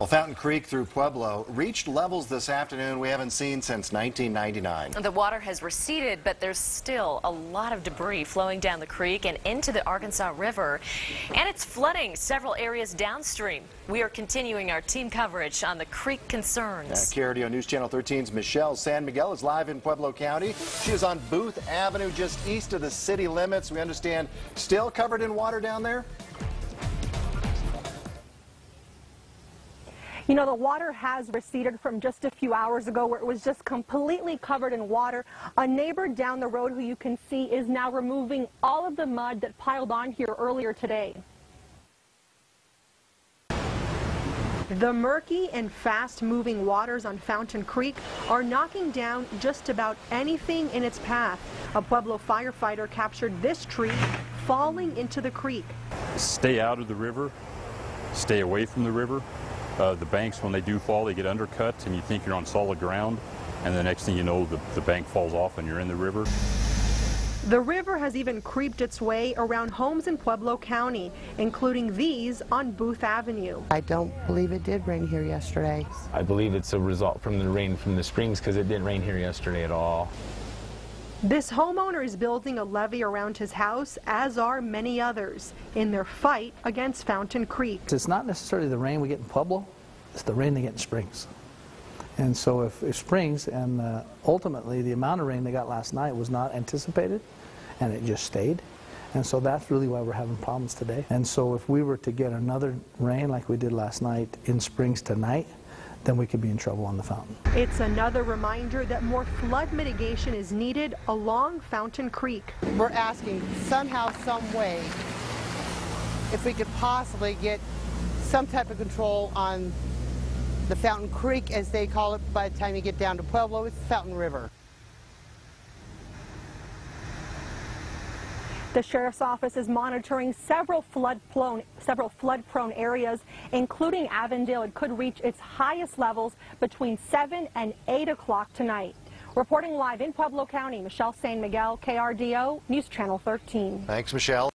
Well, Fountain Creek through Pueblo reached levels this afternoon we haven't seen since 1999. The water has receded, but there's still a lot of debris flowing down the creek and into the Arkansas River, and it's flooding several areas downstream. We are continuing our team coverage on the creek concerns. KRDO News Channel 13's Michelle San Miguel is live in Pueblo County. She is on Booth Avenue just east of the city limits. We understand still covered in water down there? You know, the water has receded from just a few hours ago where it was just completely covered in water. A neighbor down the road who you can see is now removing all of the mud that piled on here earlier today. The murky and fast-moving waters on Fountain Creek are knocking down just about anything in its path. A Pueblo firefighter captured this tree falling into the creek. Stay out of the river, stay away from the river. The banks, when they do fall, they get undercut and you think you're on solid ground, and the next thing you know, the bank falls off and you're in the river. The river has even creeped its way around homes in Pueblo County, including these on Booth Avenue. I don't believe it did rain here yesterday. I believe it's a result from the rain from the springs, because it didn't rain here yesterday at all. This homeowner is building a levee around his house, as are many others, in their fight against Fountain Creek. It's not necessarily the rain we get in Pueblo, it's the rain they get in Springs. And so if Springs, and ultimately the amount of rain they got last night was not anticipated, and it just stayed. And so that's really why we're having problems today. And so if we were to get another rain like we did last night in Springs tonight, then we could be in trouble on the fountain. It's another reminder that more flood mitigation is needed along Fountain Creek. We're asking somehow, some way, if we could possibly get some type of control on the Fountain Creek, as they call it. By the time you get down to Pueblo, it's the Fountain River. The sheriff's office is monitoring several flood-prone areas, including Avondale. It could reach its highest levels between 7 and 8 o'clock tonight. Reporting live in Pueblo County, Michelle San Miguel, KRDO News Channel 13. Thanks, Michelle.